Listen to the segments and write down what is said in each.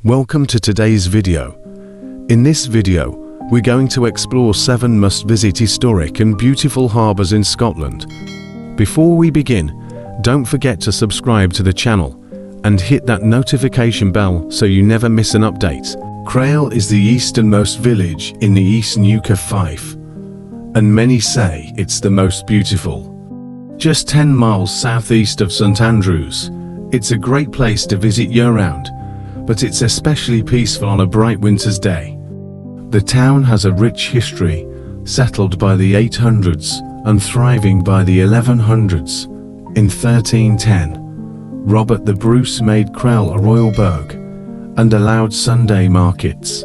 Welcome to today's video. In this video, we're going to explore 7 must-visit historic and beautiful harbours in Scotland. Before we begin, don't forget to subscribe to the channel and hit that notification bell so you never miss an update. Crail is the easternmost village in the East Neuk of Fife, and many say it's the most beautiful. Just 10 miles southeast of St Andrews, it's a great place to visit year-round, but it's especially peaceful on a bright winter's day. The town has a rich history, settled by the 800s and thriving by the 1100s. In 1310, Robert the Bruce made Crail a royal burgh and allowed Sunday markets,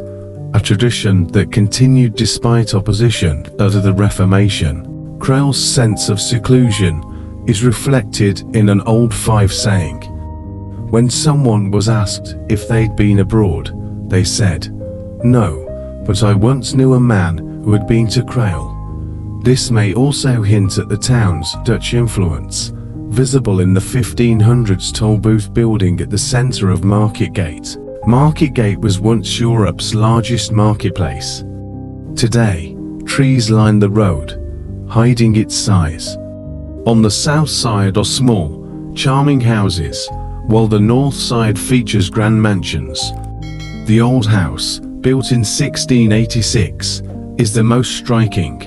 a tradition that continued despite opposition under the Reformation. Crail's sense of seclusion is reflected in an old Fife saying. When someone was asked if they'd been abroad, they said, "No, but I once knew a man who had been to Crail." This may also hint at the town's Dutch influence, visible in the 1500s toll booth building at the centre of Marketgate. Marketgate was once Europe's largest marketplace. Today, trees line the road, hiding its size. On the south side are small, charming houses, while the north side features grand mansions. The old house, built in 1686, is the most striking.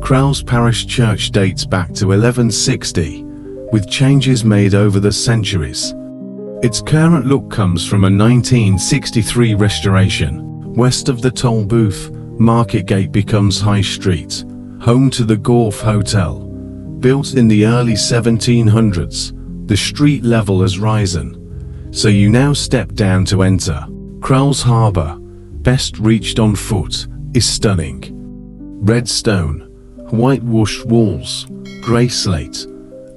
Crail's parish church dates back to 1160, with changes made over the centuries. Its current look comes from a 1963 restoration. West of the toll booth, Marketgate becomes High Street, home to the Golf Hotel. Built in the early 1700s, the street level has risen, so you now step down to enter. Crail's Harbour, best reached on foot, is stunning. Red stone, whitewashed walls, grey slate,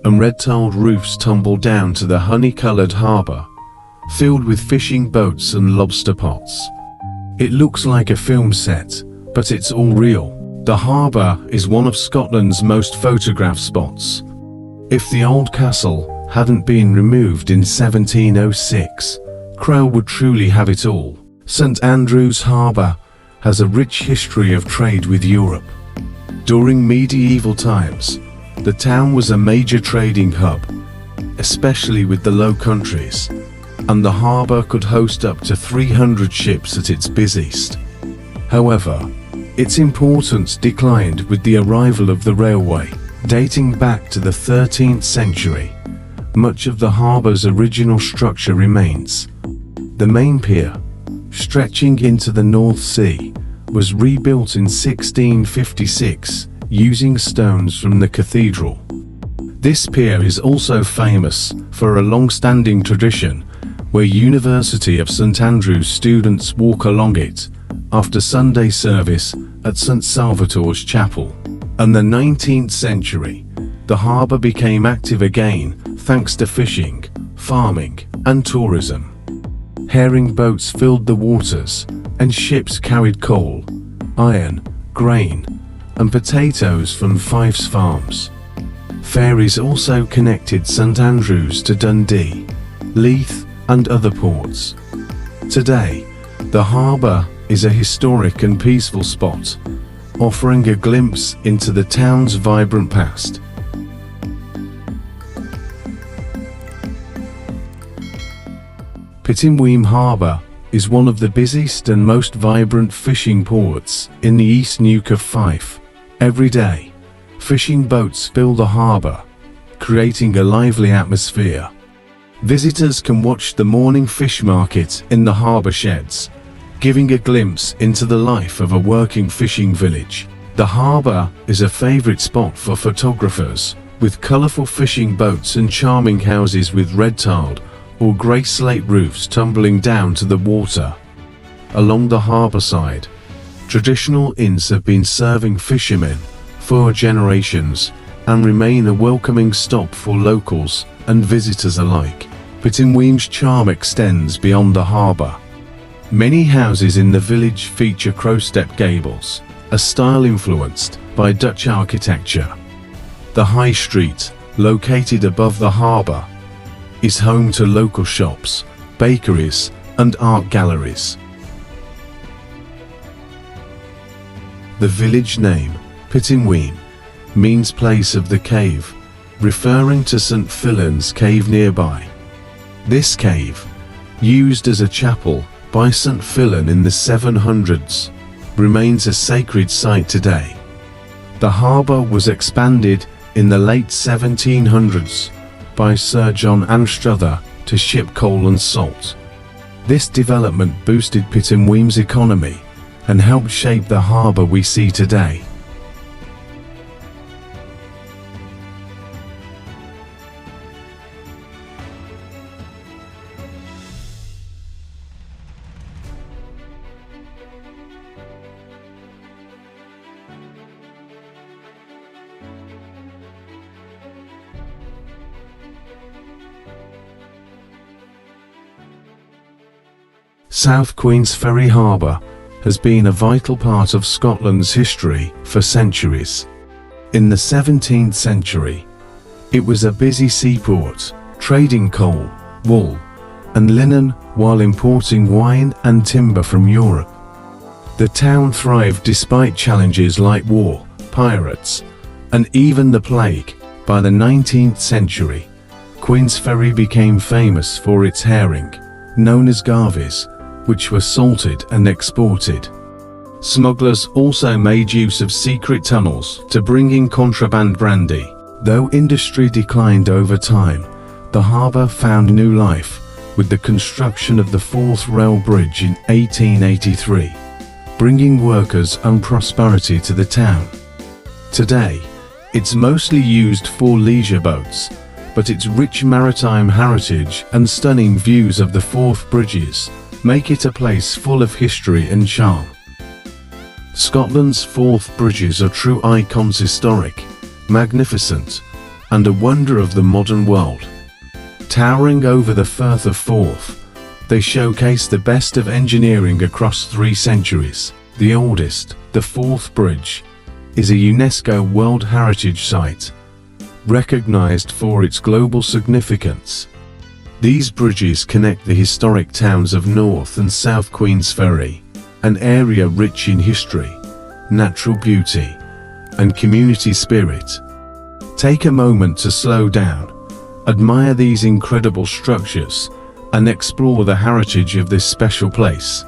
and red-tiled roofs tumble down to the honey-coloured harbour, filled with fishing boats and lobster pots. It looks like a film set, but it's all real. The harbour is one of Scotland's most photographed spots. If the old castle hadn't been removed in 1706, Crail would truly have it all. St Andrews Harbour has a rich history of trade with Europe. During medieval times, the town was a major trading hub, especially with the Low Countries, and the harbour could host up to 300 ships at its busiest. However, its importance declined with the arrival of the railway. Dating back to the 13th century, much of the harbour's original structure remains. The main pier, stretching into the North Sea, was rebuilt in 1656 using stones from the cathedral. This pier is also famous for a long-standing tradition where University of St Andrews students walk along it after Sunday service at St Salvator's Chapel. In the 19th century, the harbour became active again thanks to fishing, farming, and tourism. Herring boats filled the waters, and ships carried coal, iron, grain, and potatoes from Fife's farms. Ferries also connected St Andrews to Dundee, Leith, and other ports. Today, the harbour is a historic and peaceful spot, offering a glimpse into the town's vibrant past. Pittenweem Harbour is one of the busiest and most vibrant fishing ports in the East Neuk of Fife. Every day, fishing boats fill the harbour, creating a lively atmosphere. Visitors can watch the morning fish market in the harbour sheds, giving a glimpse into the life of a working fishing village. The harbour is a favourite spot for photographers, with colourful fishing boats and charming houses with red-tiled or grey slate roofs tumbling down to the water. Along the harbour side, traditional inns have been serving fishermen for generations and remain a welcoming stop for locals and visitors alike. Pittenweem's charm extends beyond the harbour. Many houses in the village feature crowstep gables, a style influenced by Dutch architecture. The High Street, located above the harbour, is home to local shops, bakeries, and art galleries. The village name, Pittenweem, means place of the cave, referring to St. Fillan's cave nearby. This cave, used as a chapel by St. Fillan in the 700s, remains a sacred site today. The harbour was expanded in the late 1700s by Sir John Anstruther to ship coal and salt. This development boosted Pittenweem's economy and helped shape the harbour we see today. South Queensferry Harbour has been a vital part of Scotland's history for centuries. In the 17th century, it was a busy seaport, trading coal, wool, and linen while importing wine and timber from Europe. The town thrived despite challenges like war, pirates, and even the plague. By the 19th century, Queensferry became famous for its herring, known as garvies, which were salted and exported. Smugglers also made use of secret tunnels to bring in contraband brandy. Though industry declined over time, the harbour found new life with the construction of the Forth Rail Bridge in 1883, bringing workers and prosperity to the town. Today, it's mostly used for leisure boats, but its rich maritime heritage and stunning views of the Forth bridges make it a place full of history and charm. Scotland's Forth bridges are true icons, historic, magnificent, and a wonder of the modern world. Towering over the Firth of Forth, they showcase the best of engineering across 3 centuries. The oldest, the Forth Bridge, is a UNESCO World Heritage Site, recognized for its global significance. These bridges connect the historic towns of North and South Queensferry, an area rich in history, natural beauty, and community spirit. Take a moment to slow down, admire these incredible structures, and explore the heritage of this special place.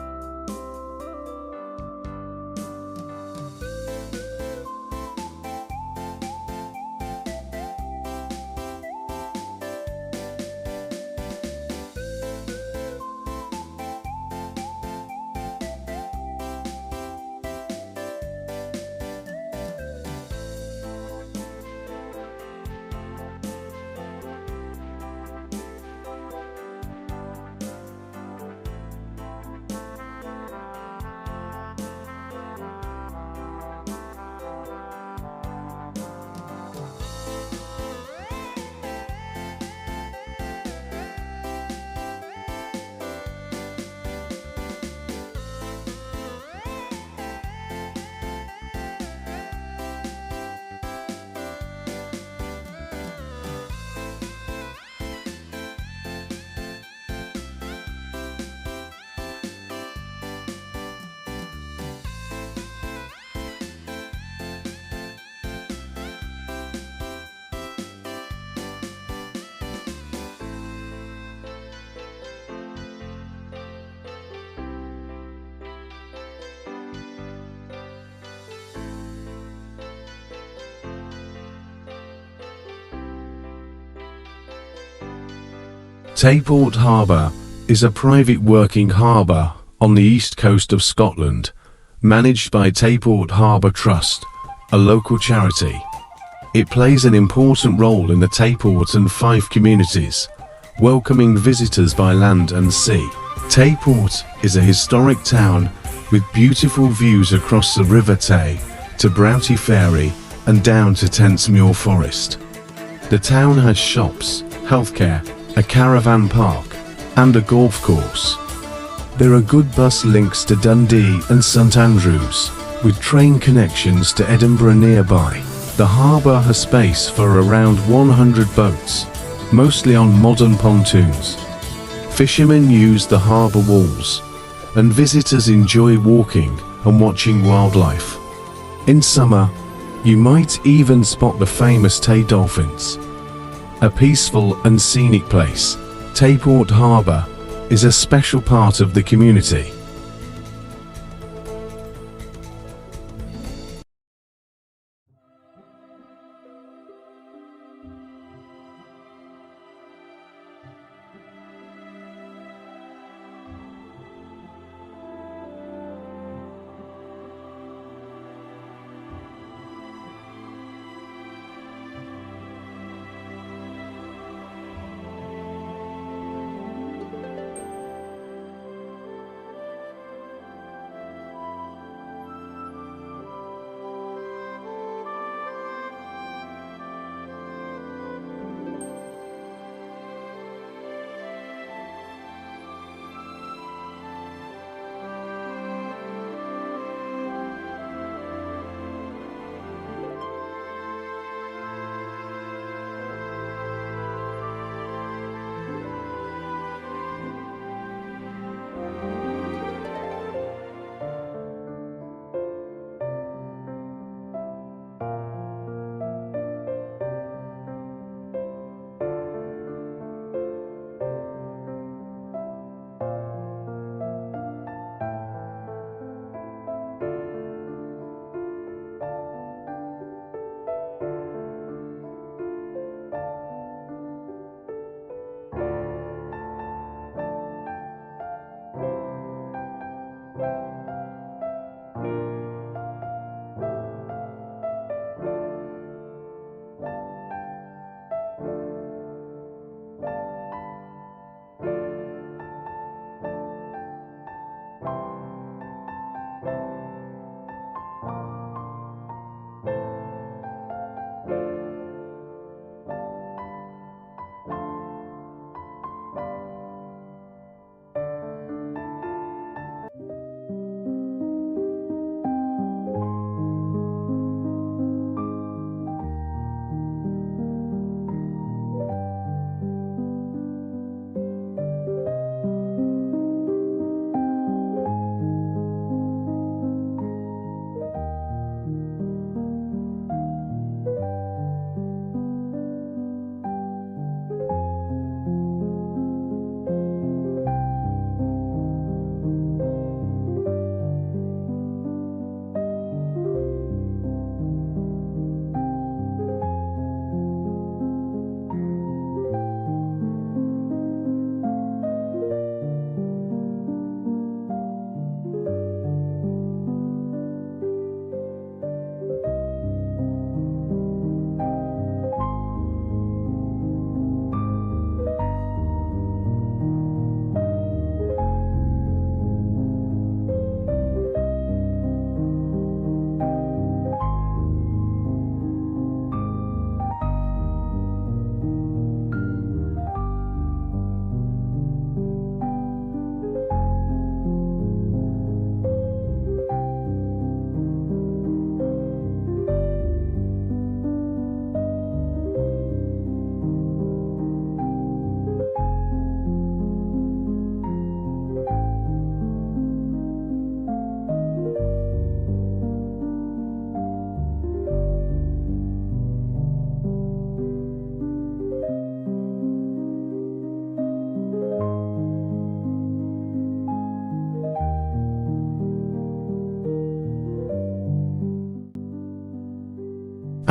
Tayport Harbour is a private working harbour on the east coast of Scotland, managed by Tayport Harbour Trust, a local charity. It plays an important role in the Tayport and Fife communities, welcoming visitors by land and sea. Tayport is a historic town with beautiful views across the River Tay to Broughty Ferry and down to Tentsmuir Forest. The town has shops, healthcare, a caravan park, and a golf course. There are good bus links to Dundee and St Andrews, with train connections to Edinburgh nearby. The harbour has space for around 100 boats, mostly on modern pontoons. Fishermen use the harbour walls, and visitors enjoy walking and watching wildlife. In summer, you might even spot the famous Tay dolphins. A peaceful and scenic place, Tayport Harbour is a special part of the community.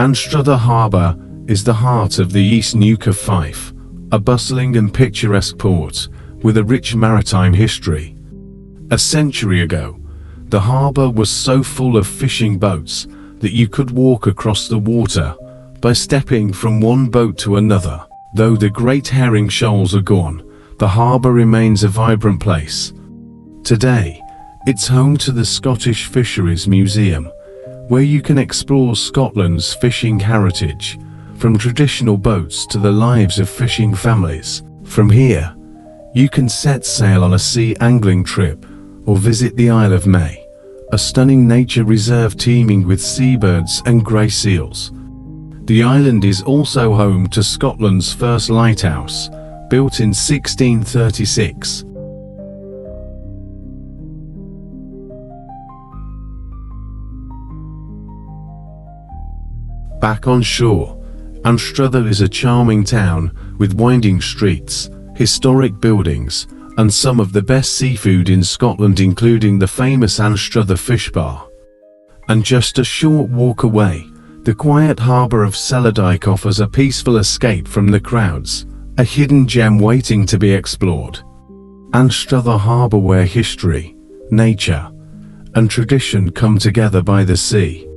Anstruther Harbour is the heart of the East Neuk of Fife, a bustling and picturesque port with a rich maritime history. A century ago, the harbour was so full of fishing boats that you could walk across the water by stepping from one boat to another. Though the great herring shoals are gone, the harbour remains a vibrant place. Today, it's home to the Scottish Fisheries Museum, where you can explore Scotland's fishing heritage, from traditional boats to the lives of fishing families. From here, you can set sail on a sea angling trip or visit the Isle of May, a stunning nature reserve teeming with seabirds and grey seals. The island is also home to Scotland's first lighthouse, built in 1636. Back on shore, Anstruther is a charming town with winding streets, historic buildings, and some of the best seafood in Scotland, including the famous Anstruther fish bar. And just a short walk away, the quiet harbour of Cellardyke offers a peaceful escape from the crowds, a hidden gem waiting to be explored. Anstruther Harbour, where history, nature, and tradition come together by the sea.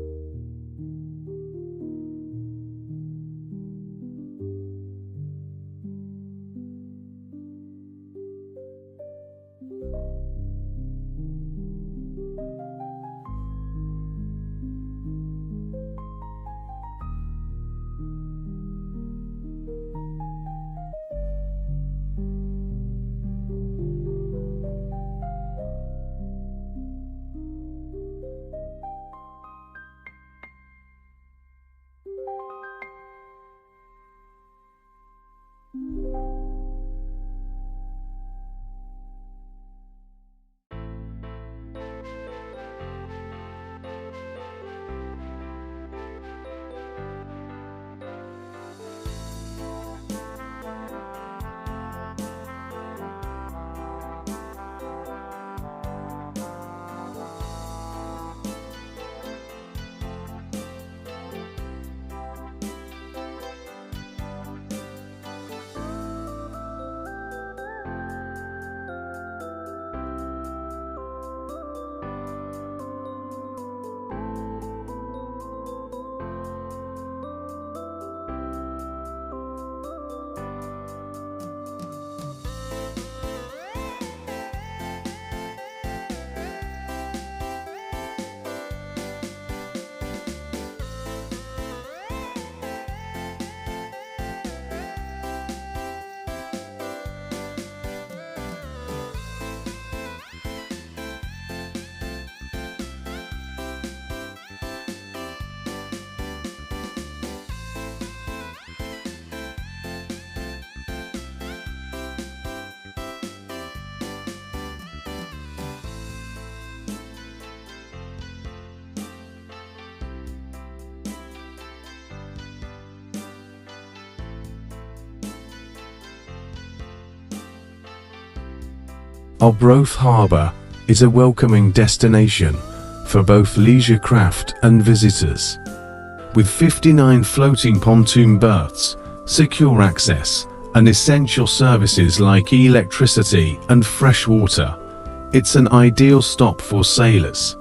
Arbroath Harbour is a welcoming destination for both leisure craft and visitors. With 59 floating pontoon berths, secure access, and essential services like electricity and fresh water, it's an ideal stop for sailors.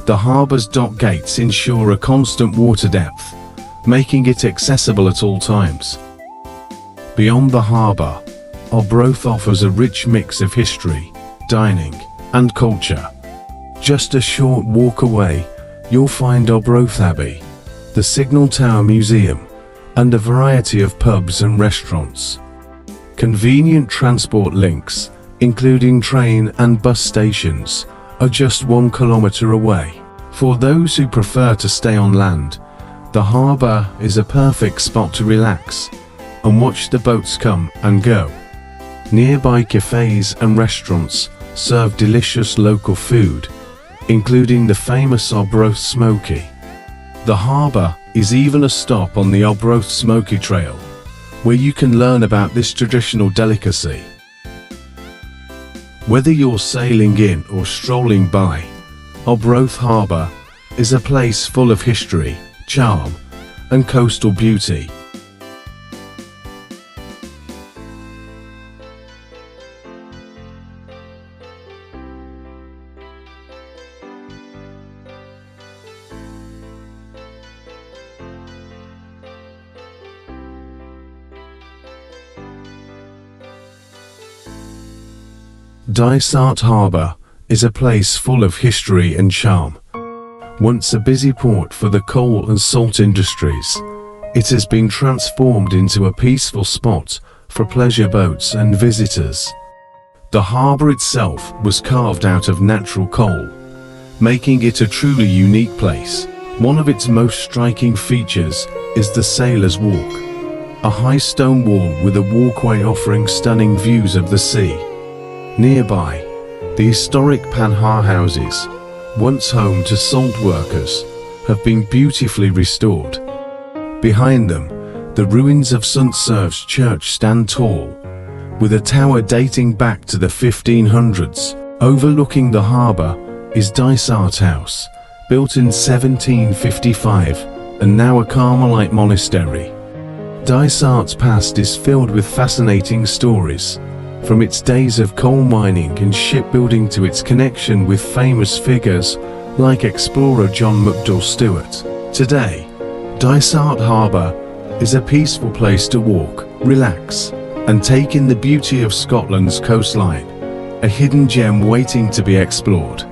The harbour's dock gates ensure a constant water depth, making it accessible at all times. Beyond the harbour, Arbroath offers a rich mix of history, dining, and culture. Just a short walk away, you'll find Arbroath Abbey, the Signal Tower Museum, and a variety of pubs and restaurants. Convenient transport links, including train and bus stations, are just 1 kilometre away. For those who prefer to stay on land, the harbour is a perfect spot to relax and watch the boats come and go. Nearby cafes and restaurants serve delicious local food, including the famous Arbroath Smoky. The harbour is even a stop on the Arbroath Smoky Trail, where you can learn about this traditional delicacy. Whether you're sailing in or strolling by, Arbroath Harbour is a place full of history, charm, and coastal beauty. Dysart Harbour is a place full of history and charm. Once a busy port for the coal and salt industries, it has been transformed into a peaceful spot for pleasure boats and visitors. The harbour itself was carved out of natural coal, making it a truly unique place. One of its most striking features is the Sailor's Walk, a high stone wall with a walkway offering stunning views of the sea. Nearby, the historic Panhard houses, once home to salt workers, have been beautifully restored. Behind them, the ruins of St. Serve's Church stand tall, with a tower dating back to the 1500s. Overlooking the harbour is Dysart House, built in 1755 and now a Carmelite monastery. Dysart's past is filled with fascinating stories, from its days of coal mining and shipbuilding to its connection with famous figures like explorer John McDowell Stewart. Today, Dysart Harbour is a peaceful place to walk, relax, and take in the beauty of Scotland's coastline, a hidden gem waiting to be explored.